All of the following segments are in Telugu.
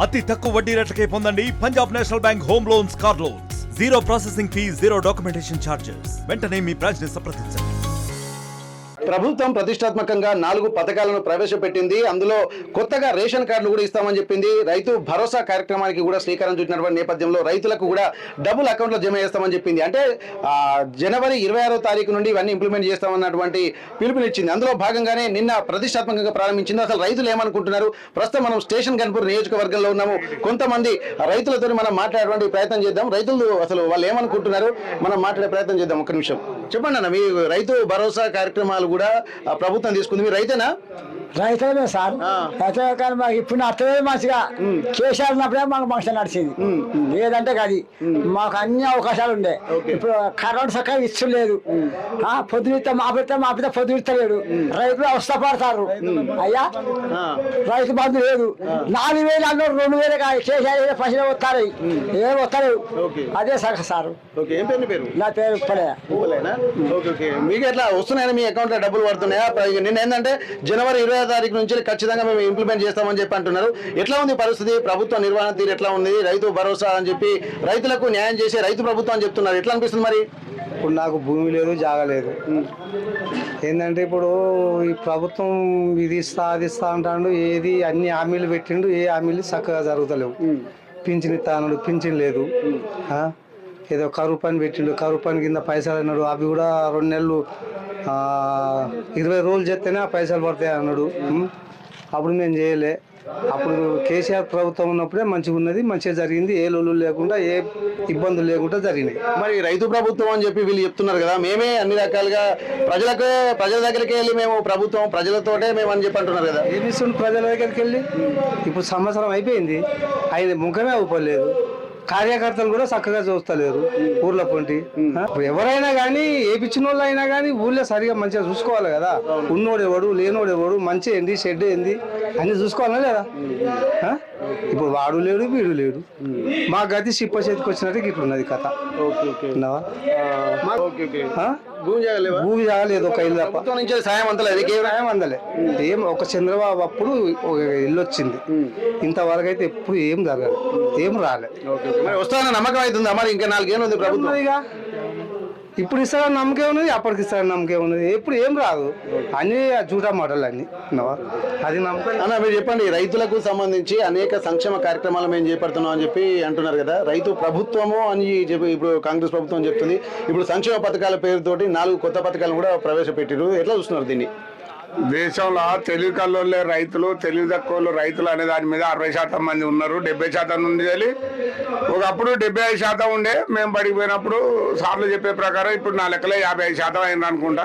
అతి తక్కువ వడ్డీ రేట్లకే పొందండి Punjab national bank home loans, car loans. Zero processing fee, zero documentation charges. వెంటనే మీ బ్రాంచ్ ని సంప్రదించండి. ప్రభుత్వం ప్రతిష్టాత్మకంగా 4 పథకాలను ప్రవేశపెట్టింది. అందులో కొత్తగా రేషన్ కార్డులు కూడా ఇస్తామని చెప్పింది. రైతు భరోసా కార్యక్రమానికి కూడా శ్రీకారం చుట్టినటువంటి నేపథ్యంలో రైతులకు కూడా డబ్బులు అకౌంట్లో జమ చేస్తామని చెప్పింది. అంటే జనవరి 26వ తారీఖు నుండి ఇవన్నీ ఇంప్లిమెంట్ చేస్తామన్నటువంటి పిలుపునిచ్చింది. అందులో భాగంగానే నిన్న ప్రతిష్టాత్మకంగా ప్రారంభించింది. అసలు రైతులు ఏమనుకుంటున్నారు? ప్రస్తుతం మనం స్టేషన్ గన్పూర్ నియోజకవర్గంలో ఉన్నాము. కొంతమంది రైతులతో మనం మాట్లాడేటువంటి ప్రయత్నం చేద్దాం. రైతులు అసలు వాళ్ళు ఏమనుకుంటున్నారు మనం మాట్లాడే ప్రయత్నం చేద్దాం. ఒక్క నిమిషం చెప్పండి అన్న, మీ రైతు భరోసా కార్యక్రమాలు కూడా ప్రభుత్వం తీసుకుంది. మీరు రైతేనా? రైతులమే సార్. రైతులే కానీ మాకు ఇప్పుడు అర్థలేదు మంచిగా చేసేసినప్పుడే మాకు మంచిగా నడిచింది. లేదంటే అది మాకు అన్ని అవకాశాలు ఉండే. ఇప్పుడు కరెంట్ చక్కగా ఇచ్చలేదు. పొద్దునిస్తే మాపితే పొద్దునిస్తలేడు. రైతులు అవస్థపడతారు. అయ్యా రైతు బంధు లేదు. 4,000 అన్నారు, 2,000 చేసేది పైసలు వస్తాయి, ఏమి వస్తలేవు. అదే సార్. నా పేరు మీకు ఎట్లా వస్తున్నాయని మీ అకౌంట్ లో డబ్బులు పడుతున్నాయా? నిన్న ఏంటంటే జనవరి 20వ తారీఖు నుంచి ఖచ్చితంగా మేము ఇంప్లిమెంట్ చేస్తామని చెప్పి అంటున్నారు. ఎట్లా ఉంది పరిస్థితి? ప్రభుత్వ నిర్వహణ తీరు ఎట్లా ఉంది? రైతు భరోసా అని చెప్పి రైతులకు న్యాయం చేసే రైతు ప్రభుత్వం అని చెప్తున్నారు. ఎట్లా అనిపిస్తుంది మరి? ఇప్పుడు నాకు భూమి లేదు, జాగా లేదు. ఏంటంటే ఇప్పుడు ఈ ప్రభుత్వం ఇది ఇస్తా అది ఇస్తా అంటాడు. ఏది అన్ని హామీలు పెట్టిండు, ఏ హామీలు చక్కగా జరుగుతలేవు. పింఛన్ ఇస్తా అన్నాడు, పింఛన్ లేదు. ఏదో కరువు పని పెట్టిండు, కరువు పని కింద పైసలు అన్నాడు. అవి కూడా 2 నెలలు 20 రోజులు చేస్తేనే ఆ పైసలు పడతాయి అన్నాడు. అప్పుడు మేము చేయలే. అప్పుడు కేసీఆర్ ప్రభుత్వం ఉన్నప్పుడే మంచిగా ఉన్నది, మంచిగా జరిగింది. ఏ లోలు లేకుండా, ఏ ఇబ్బందులు లేకుండా జరిగినాయి. మరి రైతు ప్రభుత్వం అని చెప్పి వీళ్ళు చెప్తున్నారు కదా, మేమే అన్ని రకాలుగా ప్రజల దగ్గరికి వెళ్ళి మేము ప్రభుత్వం ప్రజలతోటే మేము అని చెప్పి అంటున్నారు కదా. ఏమి ఇస్తుంది ప్రజల దగ్గరికి వెళ్ళి? ఇప్పుడు సంవత్సరం అయిపోయింది, ఆయన ముఖమే అవ్వలేదు. కార్యకర్తలు కూడా చక్కగా చూస్తలేరు ఊర్లో పొంటి. ఎవరైనా కానీ ఏ పిచ్చిన వాళ్ళు అయినా కానీ ఊళ్ళో సరిగా మంచిగా చూసుకోవాలి కదా. ఉన్నోడెవడు లేనోడెవడు, మంచి ఏంది చెడ్డ ఏంది అన్ని చూసుకోవాలా లేదా? ఇప్పుడు వాడు లేడు, వీడు లేడు. మా గది చిప్ప చేతికి వచ్చినట్టు ఇట్లున్నది కథ. భూమి జాగలేదు, ఒక ఇల్లు తప్ప నుంచి సాయం అందలే. ఏం ఒక చంద్రబాబు అప్పుడు ఒక ఇల్లు వచ్చింది. ఇంతవరకు అయితే ఎప్పుడు ఏం జరగదు, ఏం రాలే. వస్తానన్న నమ్మకం అవుతుందా? మరి ఇంకా 4 ఏళ్ళు ఉంది ప్రభుత్వం. ఇక ఇప్పుడు ఇస్తారని నమ్మకం ఉన్నది, అప్పటికి ఇస్తారని నమ్మకం ఉన్నది. ఎప్పుడు ఏం రాదు, అన్ని జూటా మాటలు అన్ని. అది నమ్మకం అన్న. మీరు చెప్పండి, రైతులకు సంబంధించి అనేక సంక్షేమ కార్యక్రమాలు మేము చేపడుతున్నాం అని చెప్పి అంటున్నారు కదా. రైతు ప్రభుత్వము అని చెప్పి ఇప్పుడు కాంగ్రెస్ ప్రభుత్వం చెప్తుంది. ఇప్పుడు సంక్షేమ పథకాల పేరుతోటి 4 కొత్త పథకాలు కూడా ప్రవేశపెట్టారు. ఎట్లా చూస్తున్నారు దీన్ని? దేశంలో తెలివి కల్లోళ్ళే రైతులు, తెలివి తక్కువ రైతులు అనే దాని మీద 60% మంది ఉన్నారు. 70% నుండి వెళ్ళి ఒకప్పుడు 75% ఉండే. మేము పడిపోయినప్పుడు సార్లు చెప్పే ప్రకారం ఇప్పుడు నా లెక్కలే 55% అయింది అనుకుంటా.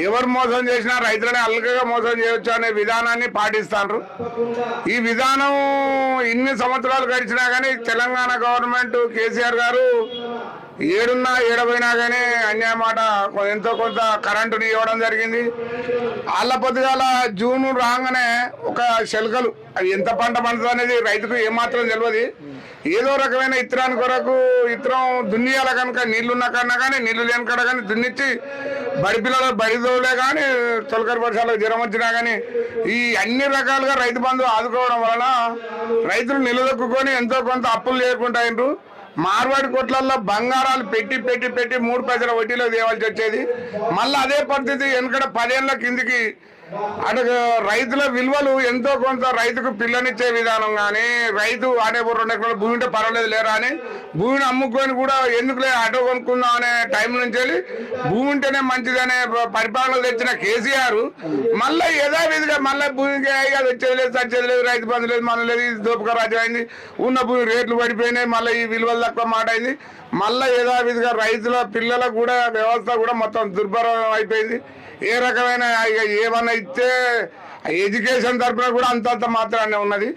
ఎవరు మోసం చేసినా రైతులనే అల్కగా మోసం చేయొచ్చు అనే విధానాన్ని పాటిస్తారు. ఈ విధానం ఇన్ని సంవత్సరాలు గడిచినా కానీ తెలంగాణ గవర్నమెంట్ కేసీఆర్ గారు ఏడపోయినా కానీ అన్యాయ మాట ఎంతో కొంత కరెంటుని ఇవ్వడం జరిగింది. వాళ్ళ పొద్దుగాల జూన్ రాగానే ఒక శెలకలు అవి ఎంత పంట పండుతుంది అనేది రైతుకు ఏమాత్రం తెలియదు. ఏదో రకమైన ఇత్తనాన్ని కొరకు ఇత్తనం దున్నియాల కనుక నీళ్లున్న కన్నా కానీ నీళ్లు లేని కన్నా కానీ దున్నిచ్చి బడి పిల్లలు బడిదోలే కానీ తొలకరి వర్షాలకు జ్వరం వచ్చినా కానీ ఈ అన్ని రకాలుగా రైతు బంధు ఆదుకోవడం వలన రైతులు నిలదొక్కుని ఎంతో కొంత అప్పులు చేయకుండా మార్వాడి కొట్లల్లో బంగారాలు పెట్టి 3 పైసల వడ్డీలో తేవాల్సి వచ్చేది. మళ్ళీ అదే పరిస్థితి వెనుకడ 10 ఏళ్ల కిందికి అటు రైతుల విలువలు ఎంతో కొంత రైతుకు పిల్లనిచ్చే విధానం కానీ, రైతు ఆడే 2 ఎకరాల భూమి ఉంటే పర్వాలేదు లేరా అని భూమిని అమ్ముకొని కూడా ఎందుకులే ఆటో కొనుక్కుందాం అనే టైం నుంచి వెళ్ళి భూమి ఉంటేనే మంచిదనే పరిపాలన తెచ్చిన కేసీఆర్ మళ్ళీ యథావిధిగా మళ్ళీ భూమికి అది వచ్చేది లేదు, సచ్చేది లేదు, రైతు బంధు లేదు, మన లేదు, ఇది దోపిక రాజ్యం అయింది. ఉన్న భూమి రేట్లు పడిపోయినాయి, మళ్ళీ ఈ విలువలు తక్కువ మాట అయింది. మళ్ళీ యథావిధిగా రైతుల పిల్లలకు కూడా వ్యవస్థ కూడా మొత్తం దుర్భరం అయిపోయింది. ఏ రకమైన ఏమన్నా ఇస్తే ఎడ్యుకేషన్ తరఫున కూడా అంతంత మాత్రాన్ని ఉన్నది.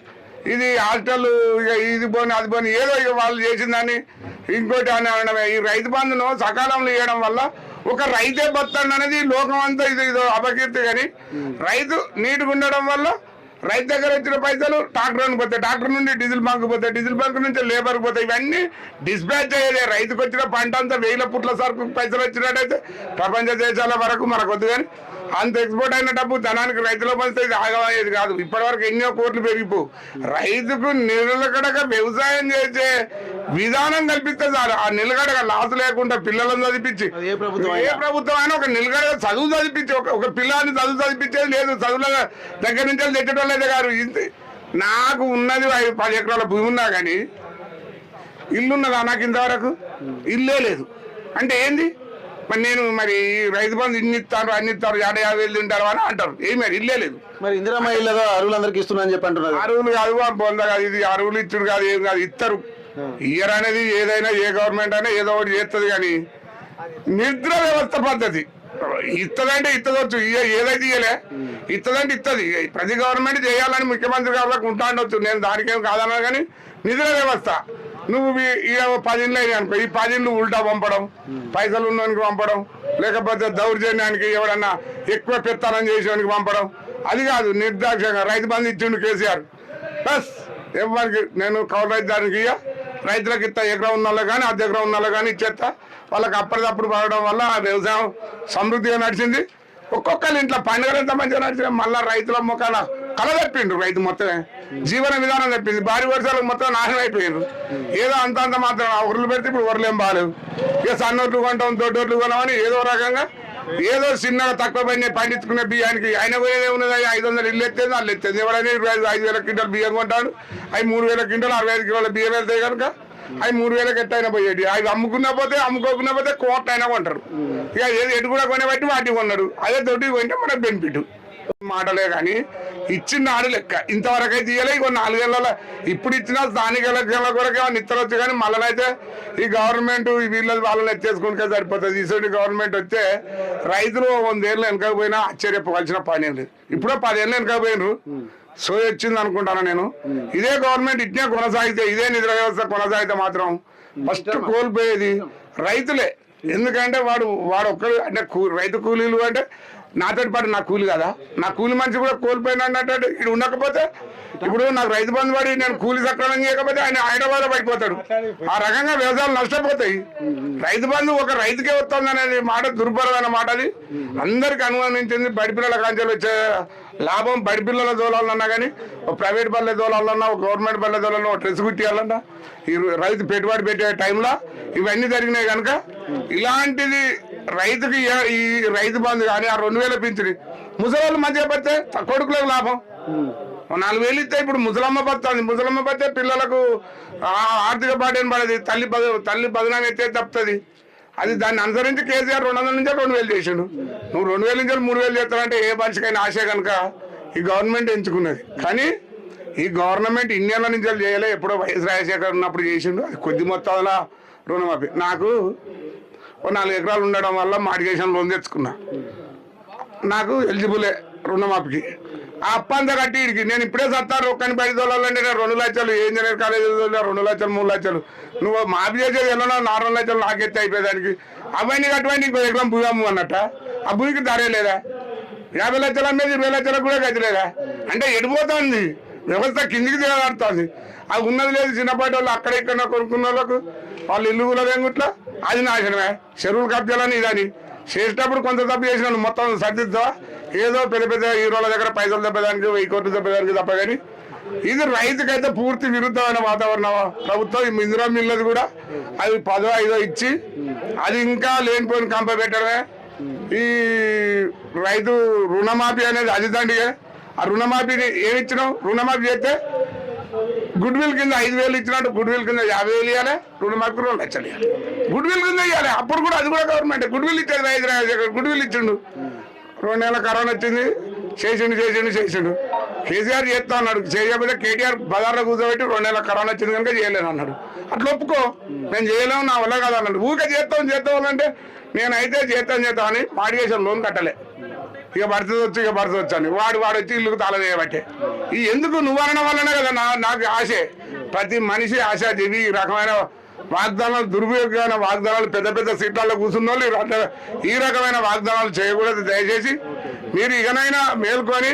ఇది హాస్టల్ ఇక ఇది పోని అది పోని ఏదో ఇక వాళ్ళు చేసిందని ఇంకోటి అని అనడమే. ఈ రైతు బంధును సకాలంలో ఇవ్వడం వల్ల ఒక రైతే బతాడు అనేది లోకం అంతా ఇదో అపకీర్తి. కానీ రైతు నీటిగా ఉండడం వల్ల రైతు దగ్గర వచ్చిన పైసలు ట్రాక్టర్కి పోతాయి, ట్రాక్టర్ నుండి డీజిల్ బంక్ పోతాయి, డీజిల్ బంక్ నుంచి లేబర్కి పోతాయి. ఇవన్నీ డిస్పాచ్ అయ్యేదే. రైతుకు వచ్చిన పంట అంతా 1000 పుట్ల సరుకు పైసలు వచ్చినట్టయితే ప్రపంచ దేశాల వరకు మనకు వద్దు. కానీ అంత ఎక్స్పోర్ట్ అయిన డబ్బు ధనానికి రైతులో పంచితే ఇది ఆగమయ్యేది కాదు. ఇప్పటివరకు ఎన్నో కోట్లు పెరిగిపో రైతుకు నిలకడగా వ్యవసాయం చేసే విధానం కల్పిస్తే చాలు. ఆ నిలకడగా లాస్ లేకుండా పిల్లలను చదివించి ఏ ప్రభుత్వం ఏ ప్రభుత్వం అయినా ఒక నిలకడగా చదువు చదివించి ఒక పిల్లాన్ని చదువు చదివించేది లేదు. చదువుల దగ్గర నుంచి తెచ్చడం లేదా గారు. నాకు ఉన్నది 10 ఎకరాల భూమి ఉన్నా కానీ ఇల్లు ఉన్నదా నాకు ఇంతవరకు? ఇల్లే లేదు అంటే ఏంది మరి? నేను మరి రైతు బంధు ఇన్ని ఇస్తారు అన్ని ఇస్తారు 50,000 తింటారు అని అంటారు. ఏమి ఇల్లే లేదు. మరి ఇందిరమ్మ ఇళ్ళగా అరువులందరికీ ఇస్తున్నా అని చెప్పి అంటున్నారు. అరువులు కాదు పొంద కాదు, ఇది అరువులు ఇచ్చుడు కాదు, ఏం కాదు. ఇస్తారు. ఇయర్ అనేది ఏదైనా ఏ గవర్నమెంట్ అయినా ఏదో ఒకటి చేస్తుంది. కానీ నిద్ర వ్యవస్థ పద్ధతి ఇత్తదంటే ఇత్తదొచ్చు, ఏదైతే ఇయ్యలే ఇత్తదంటే ఇత్తది. ప్రతి గవర్నమెంట్ చేయాలని ముఖ్యమంత్రి గారికి ఉంటా ఉండొచ్చు, నేను దానికేం కాదన్నా. కానీ నిద్ర వ్యవస్థ నువ్వు 10 ఇండ్లు అయినాయి అనుకో, ఈ 10 ఇండ్లు ఉల్టా పంపడం, పైసలు ఉన్నవానికి పంపడం, లేకపోతే దౌర్జన్యానికి ఎవడన్నా ఎక్కువ పెత్తనం చేసేవానికి పంపడం, అది కాదు. నిర్దాక్షంగా రైతు బంధు ఇచ్చిండు కేసీఆర్. బస్ ఎవరికి నేను కౌలు రైతు దానికి ఇయ్య, రైతులకు ఇస్తా. ఎకరం ఉన్న వాళ్ళు కానీ 10 ఎకరం ఉన్న వాళ్ళు కానీ ఇచ్చేస్తా. వాళ్ళకి అప్పటిదప్పుడు పడడం వల్ల వ్యవసాయం సమృద్ధిగా నడిచింది. ఒక్కొక్కరి ఇంట్లో పండుగలు ఎంత మంచిగా నడిచింది. మళ్ళీ రైతుల ముఖాన కళ తప్పిండ్రు. రైతు మొత్తమే జీవన విధానం తప్పింది. భారీ వర్షాలకు మొత్తం నాశనం అయిపోయిండ్రు. ఏదో అంత మాత్రం ఒర్రలు పెడితే ఇప్పుడు ఒర్రలేం బాగాలేవు. ఇక సన్నోట్లు కొంటాం, దొడ్డోట్లు కొనామని ఏదో రకంగా ఏదో చిన్నగా తక్కువ పైన పండించుకునే బియ్యానికి ఆయన పోయేదే ఉన్నది. 500 ఇల్లు ఎత్తేది వాళ్ళు ఎత్తేది. ఎవరైనా 5,000 క్వింటాలు బియ్యం కొంటాడు. అవి 3,000 క్వింటాలు 65 కిలోల బియ్యం వెళ్తాయి కనుక అవి 3,000 ఎట్టయినా పోయేది. అవి అమ్ముకున్నా పోతే అమ్ముకోకున్నా పోతే కోట్ల అయినా కొంటారు. ఇక ఏది ఎటు కూడా కొనే బట్టి వాటికి కొన్నాడు. అదే దొడ్డికి కొంటే మనకు బెనిఫిట్. మాటలే కానీ ఇచ్చిన నాడు లెక్క ఇంతవరకు అయితే ఇయ్యలే. ఇంకో 4 ఏళ్ళ ఇప్పుడు ఇచ్చిన స్థానిక ఎలక్షన్ల కొరకు ఏమైనా ఇత్తరొచ్చు. కానీ మళ్ళీ అయితే ఈ గవర్నమెంట్ వీళ్ళది వాళ్ళని ఎత్తేసుకుంటే సరిపోతుంది. ఈసోటి గవర్నమెంట్ వస్తే రైతులు 100 ఏళ్ళు వెనకపోయినా ఆశ్చర్యపోవాల్సిన పని ఏం లేదు. ఇప్పుడో 10 ఏళ్ళు వెనకపోయినరు. సో వచ్చింది అనుకుంటాను నేను. ఇదే గవర్నమెంట్ ఇట్నే కొనసాగితే, ఇదే నిద్ర వ్యవస్థ కొనసాగితే మాత్రం ఫస్ట్ కోల్పోయేది రైతులే. ఎందుకంటే వాడు ఒక్కడు అంటే రైతు కూలీలు అంటే నాతో పాటు నా కూలి కదా, నా కూలి మనిషి కూడా కోల్పోయినా అన్నట్టు ఇక్కడ ఉండకపోతే ఇప్పుడు నాకు రైతు బంధు పడి నేను కూలి సక్రమం చేయకపోతే ఆయన హైదరాబాద్ పడిపోతాడు. ఆ రకంగా వ్యవసాయాలు నష్టపోతాయి. రైతు బంధు ఒక రైతుకే వస్తుంది అనేది మాట దుర్భరమైన మాట. అది అందరికి అనుమానించింది. బడి పిల్లల కాంచెలు వచ్చే లాభం బడి పిల్లల దోలాలన్నా కానీ, ఒక ప్రైవేట్ బళ్ళే దోలాలన్నా, ఒక గవర్నమెంట్ బళ్ళే దోలాలన్నా, ఒక డ్రెస్ కుట్టియాలన్నా, ఈ రైతు పెట్టుబడి పెట్టే టైంలో ఇవన్నీ జరిగినాయి కనుక ఇలాంటిది రైతుకి ఈ రైతు బంధు కానీ ఆ 2,000 పింఛని ముసలాళ్ళు మంచిగా పడితే కొడుకులకు లాభం. 4,000 ఇస్తే ఇప్పుడు ముసలమ్మ పడుతుంది. ముసలమ్మ పడితే పిల్లలకు ఆర్థిక బాధ్యత పడేది. తల్లి బదనాన్ని ఎత్తే తప్పుతుంది. అది దాన్ని అనుసరించి కేసీఆర్ 200 నుంచి 2,000 చేసిండు. నువ్వు 2,000 నుంచి 3,000 చేస్తానంటే ఏ మనిషికైనా ఆశ కనుక ఈ గవర్నమెంట్ ఎంచుకున్నది. కానీ ఈ గవర్నమెంట్ ఇన్నేళ్ల నుంచి చేయలే. ఎప్పుడో వైఎస్ రాజశేఖర్ ఉన్నప్పుడు చేసిండు. అది కొద్ది మొత్తంలో రుణమాఫీ. నాకు 4 ఎకరాలు ఉండడం వల్ల మార్టిగేషన్ లోన్ తెచ్చుకున్నా. నాకు ఎలిజిబులే రుణమాఫీకి. ఆ అప్పంతా కట్టి ఇడికి నేను ఇప్పుడే సత్తాను. ఒక్కని 10 తోలాలంటే నేను 2 లక్షలు ఇంజనీర్ కాలేజీ 2 లక్షలు 3 లక్షలు. నువ్వు మాఫీ చేసేది ఎలా 4 లక్షలు నాకెత్తి అయిపోయేదానికి. అవన్నీ కట్టుబడి ఇంకో ఎకరం భూమి అమ్ము అన్నట్ట. ఆ భూమికి ధరే లేదా? 50 లక్షలు అమ్మేది 20 లక్షలకు కూడా గతి లేదా? అంటే ఎడిపోతుంది వ్యవస్థ, కిందికి దిగబడుతుంది. అది ఉన్నది లేదు. చిన్నపాటి వాళ్ళు అక్కడ ఇక్కడ కొనుక్కున్న వాళ్ళకు వాళ్ళు ఇల్లు కూడా వెంగుట్లా అది నాశనమే. చెరువులు కబ్జాలని ఇదని చేసేటప్పుడు కొంత తప్పు చేసిన మొత్తం సర్దిద్దా. ఏదో పెద్ద పెద్ద హీరోల దగ్గర పైసలు తప్పేదానికి 1000 కోట్లు తప్పేదానికి తప్ప. కానీ ఇది రైతుకైతే పూర్తి విరుద్ధమైన వాతావరణం. ప్రభుత్వం ఇందిరా మిల్లది కూడా అది 10, 5 ఇచ్చి అది ఇంకా లేనిపోయిన కంప పెట్టడమే. ఈ రైతు రుణమాఫీ అనేది అది దండిగా. ఆ రుణమాఫీని ఏమి ఇచ్చినావు? రుణమాఫీ చేస్తే గుడ్ విల్ కింద 5,000 ఇచ్చినట్టు గుడ్ విల్ కింద 50,000 ఇవ్వాలి. రుణమాఫీ 2 లక్షలు ఇవ్వాలి. గుడ్ విల్ కింద ఇవ్వాలి. అప్పుడు కూడా అది కూడా గవర్నమెంట్ గుడ్ విల్ ఇచ్చేది. 5 గుడ్ విల్ ఇచ్చిండు. 2 నెలల కరోనా వచ్చింది. చేసిండు. కేసీఆర్ చేస్తా అన్నాడు. చేయకపోతే కేటీఆర్ బజార్లో కూర్చోబెట్టి 2 నెలల కరోనా వచ్చింది కనుక చేయలేను అన్నాడు. అట్లా ఒప్పుకో, నేను చేయలేము, నా వల్ల కాదు అన్నాడు. ఊరికే చేస్తాం అంటే నేనైతే చేస్తాను అని మార్టిగేషన్ లోన్ కట్టలే. ఇక పడుతుంది అని వాడు వచ్చి ఇల్లుకు తాళం వేయబట్టే. ఈ ఎందుకు నువ్వనడం వల్లనే కదా నాకు ఆశే. ప్రతి మనిషి ఆశాజీవి. ఈ రకమైన వాగ్దానాలు, దుర్వినియోగమైన వాగ్దానాలు, పెద్ద పెద్ద సీట్లలో కూర్చున్న వాళ్ళు ఈ రకమైన వాగ్దానాలు చేయకూడదు. దయచేసి మీరు ఇకనైనా మేల్కొని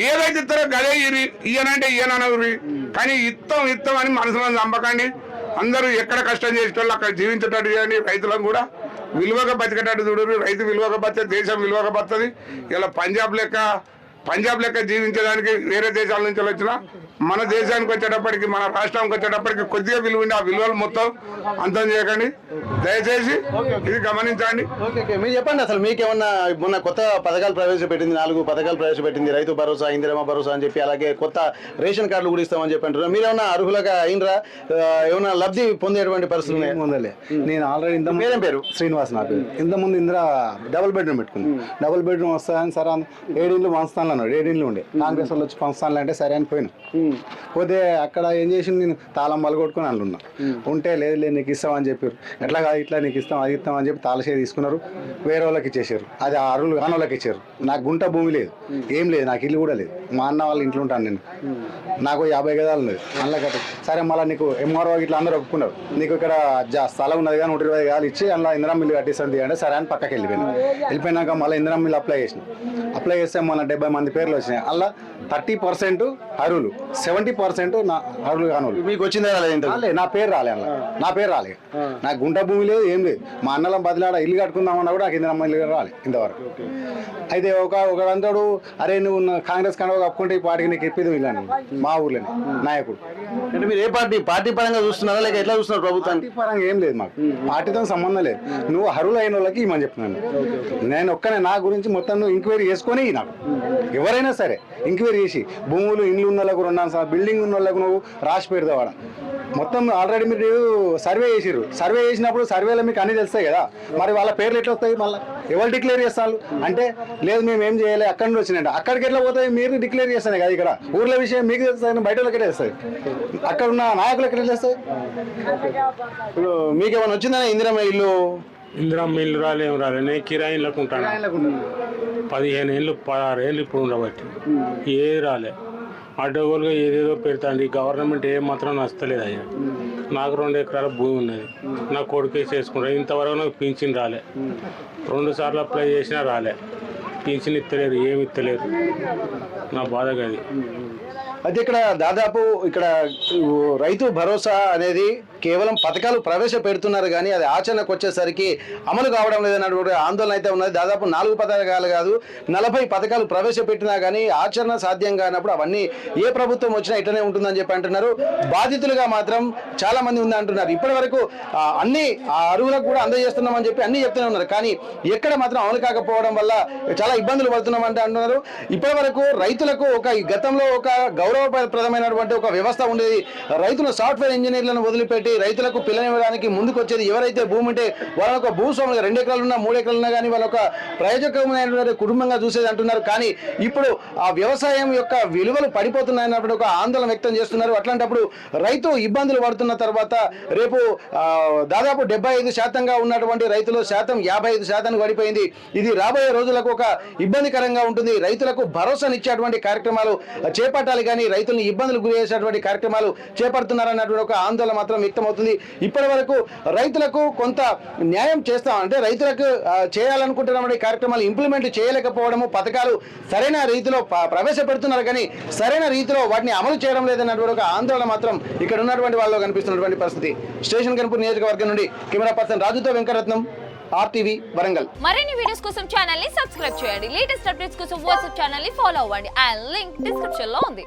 ఏదైతే ఇస్తారో గదే ఇయ్యనంటే ఇయ్యనవి. కానీ ఇత్తం అని మనసులో చంపకండి. అందరూ ఎక్కడ కష్టం చేసేటోళ్ళు అక్కడ జీవించేటట్టు చేయండి. రైతులకు కూడా విలువగా బతికేటట్టు చూడరు. రైతు విలువగా బతికే దేశం విలువగా బతుంది. ఇలా పంజాబ్ లెక్క జీవించడానికి వేరే దేశాల నుంచి వచ్చినా మన దేశానికి వచ్చేటప్పటికి మన రాష్ట్రానికి వచ్చేటప్పటికి కొద్దిగా విలువ ఉండి ఆ విలువలు మొత్తం అంతం చేయకండి దయచేసి ఇది గమనించండి. ఓకే మీరు చెప్పండి అసలు మీకేమన్నా మొన్న కొత్త పథకాలు ప్రవేశపెట్టింది, 4 పథకాలు ప్రవేశపెట్టింది, రైతు భరోసా, ఇందిరమ్మ భరోసా అని చెప్పి, అలాగే కొత్త రేషన్ కార్డులు కూడా ఇస్తామని చెప్పి అంటున్నారు. మీరేమన్నా అర్హులుగా అయినరా, ఏమన్నా లబ్ధి పొందేటువంటి పరిస్థితులు ముందలే నేను ఆల్రెడీ ఇంత పేరేం పేరు? శ్రీనివాస్ నా పేరు. ఇంతకుముందు ఇందిరా డబుల్ బెడ్రూమ్ పెట్టుకుంది. డబుల్ బెడ్రూమ్ వస్తాయని సరే 7 ఇండ్లు పంచుతాను అన్నాడు. 7 ఇండ్లు ఉండే కాంగ్రెస్ వాళ్ళు వచ్చి పంచుతాను అంటే సరే అని పోయినా. పోతే అక్కడ ఏం చేసింది, నేను తాళం పలగొట్టుకుని అందున్నా ఉంటే లేదు నీకు ఇస్తామని చెప్పారు. ఎట్లా కాదు ఇట్లా నీకు ఇస్తాం అది ఇస్తామని చెప్పి తాళషే తీసుకున్నారు, వేరే వాళ్ళకి ఇచ్చేసారు. అది అరువులు కాని వాళ్ళకి ఇచ్చారు. నాకు గుంట భూమి లేదు, ఏం లేదు, నాకు ఇల్లు కూడా లేదు. మా అన్న వాళ్ళ ఇంట్లో ఉంటాను నేను. నాకు 50 గదాలు ఉన్నది అందులో కట్టి. సరే మళ్ళీ నీకు ఎంఆర్ఓ ఇట్లా అందరూ ఒప్పుకున్నారు, నీకు ఇక్కడ స్థలం ఉన్నది కానీ 120 గదాలు ఇచ్చి అందులో ఇందిరా మిల్లు కట్టిస్తుంది అంటే సరే అని పక్కకి వెళ్ళిపోయినాక మళ్ళీ ఇందిరా మిల్లు అప్లై చేస్తే మన 70 మంది పేర్లు వచ్చినాయి. అలా 30% అరువులు, 70% నా అరువులు కాని. మీకు వచ్చిందా? నా పేరు రాలే అలా, నా పేరు రాలే. నాకు గుంట భూమి లేదు, ఏం లేదు. మా అన్నల బదిలాడ ఇల్లు కట్టుకుందామన్నా కూడా నాకు ఇందిరమ్మ ఇల్లు రాలే ఇంతవరకు. అయితే ఒకడంతాడు, అరే నువ్వు కాంగ్రెస్ కండవ కప్పుకుంటే ఈ పార్టీకి నీకు ఎప్పిది ఇల్లు మా ఊర్లోనే నాయకుడు. అంటే మీరు ఏ పార్టీ పరంగా చూస్తున్నారా లేక ఎట్లా చూస్తున్నారు ప్రభుత్వాన్ని? పార్టీ పరంగా ఏం లేదు, మాకు పార్టీతో సంబంధం లేదు. నువ్వు అర్హులు అయిన వాళ్ళకి ఇవ్వమని చెప్తున్నాను. నేను ఒక్కనే నా గురించి మొత్తం నువ్వు ఎంక్వైరీ చేసుకొని నాకు ఎవరైనా సరే ఎంక్వైరీ చేసి భూములు ఇండ్లు ఉన్న వాళ్ళకు 2 బిల్డింగ్ ఉన్న వాళ్ళకు నువ్వు రాసి పెడతావు. వాడ మొత్తం ఆల్రెడీ మీరు సర్వే చేసిర్రు. సర్వే చేసినప్పుడు సర్వేలో మీకు అన్ని తెలుస్తాయి కదా, మరి వాళ్ళ పేర్లు ఎట్లా వస్తాయి? మళ్ళీ ఎవరు డిక్లేర్ చేస్తారు అంటే లేదు మేము ఏం చేయాలి అక్కడి నుండి వచ్చినట్టు. అక్కడికి ఎట్లా పోతాయి? మీరు డిక్లేర్ చేస్తానే కదా. ఇక్కడ ఊర్ల విషయం మీకు తెలుస్తాయి, బయట వాళ్ళకి తెలుస్తాయి, అక్కడ ఉన్న నాయకులకు ఎట్లా తెలుస్తాయి? ఇప్పుడు మీకేమైనా వచ్చిందా ఇందిరమ్మ ఇల్లు? ఇందిరమ్మ ఇల్లు రాలే, ఏం రాలే. నేను కిరాయిలకు ఉంటాను. 15 ఏళ్ళు 16 ఏళ్ళు ఇప్పుడు ఉండబట్టి ఏది రాలే. అడ్డగోలుగా ఏదేదో పెడతాండి. గవర్నమెంట్ ఏ మాత్రం నచ్చలేదు అయ్యా. నాకు 2 ఎకరాల భూమి ఉన్నది, నా కొడుకే చేసుకుంటాను. ఇంతవరకు నాకు పింఛన్ రాలే. 2 సార్లు అప్లై చేసినా రాలే. పింఛన్ ఇస్తలేరు, ఏమి ఇస్తలేరు. నా బాధగా అది. అయితే ఇక్కడ దాదాపు ఇక్కడ రైతు భరోసా అనేది కేవలం పథకాలు ప్రవేశపెడుతున్నారు కానీ అది ఆచరణకు వచ్చేసరికి అమలు కావడం లేదన్నటువంటి ఆందోళన అయితే ఉన్నది. దాదాపు 4 పథకాలు కాదు 40 పథకాలు ప్రవేశపెట్టినా కానీ ఆచరణ సాధ్యం కానప్పుడు అవన్నీ ఏ ప్రభుత్వం వచ్చినా ఇట్లనే ఉంటుందని చెప్పి అంటున్నారు. బాధితులుగా మాత్రం చాలా మంది ఉంది అంటున్నారు. ఇప్పటి వరకు అన్ని అరువులకు కూడా అందజేస్తున్నామని చెప్పి అన్ని చెప్తూనే ఉన్నారు. కానీ ఎక్కడ మాత్రం అమలు కాకపోవడం వల్ల చాలా ఇబ్బందులు పడుతున్నామంటే అంటున్నారు. ఇప్పటి వరకు రైతులకు గతంలో ఒక గౌరవప్రదమైనటువంటి ఒక వ్యవస్థ ఉండేది. రైతులు సాఫ్ట్వేర్ ఇంజనీర్లను వదిలిపెట్టి రైతులకు పిల్లనివ్వడానికి ముందుకు వచ్చేది. ఎవరైతే భూమి ఉంటే వాళ్ళ ఒక భూస్వాములు 2 ఎకరాలున్నా 3 ఎకరాలున్నా కానీ వాళ్ళ ఒక ప్రయోజకమైనటువంటి కుటుంబంగా చూసేది అంటున్నారు. కానీ ఇప్పుడు ఆ వ్యవసాయం యొక్క విలువలు పడిపోతున్నాయన్నటువంటి ఒక ఆందోళన వ్యక్తం చేస్తున్నారు. అట్లాంటప్పుడు రైతు ఇబ్బందులు పడుతున్న తర్వాత రేపు దాదాపు 75% ఉన్నటువంటి రైతుల శాతం 55% పడిపోయింది. ఇది రాబోయే రోజులకు ఒక ఇబ్బందికరంగా ఉంటుంది. రైతులకు భరోసానిచ్చేటువంటి కార్యక్రమాలు చేపట్టాలి కానీ రైతులను ఇబ్బందులు గురి చేసేటువంటి కార్యక్రమాలు చేపడుతున్నారన్నటువంటి ఒక ఆందోళన మాత్రం వ్యక్తమవుతుంది. ఇప్పటి వరకు రైతులకు కొంత న్యాయం చేస్తాం అంటే రైతులకు చేయాలనుకుంటున్న కార్యక్రమాలు ఇంప్లిమెంట్ చేయలేకపోవడము, పథకాలు సరైన రీతిలో ప్రవేశపెడుతున్నారు కానీ సరైన రీతిలో వాటిని అమలు చేయడం లేదన్నటువంటి ఒక ఆందోళన మాత్రం ఇక్కడ ఉన్నటువంటి వాళ్ళలో కనిపిస్తున్నటువంటి పరిస్థితి. స్టేషన్ కనుపూర్ నియోజకవర్గం నుండి కెమెరా పర్సన్ రాజుతో వెంకటరత్నం, RTV వరంగల్. మరిన్ని వీడియోస్ కోసం ఛానల్ ని సబ్స్క్రైబ్ చేయండి. లేటెస్ట్ అప్డేట్స్ కోసం వాట్సాప్ ఛానల్ ని ఫాలో అవ్వండి. ఆ లింక్ డిస్క్రిప్షన్ లో ఉంది.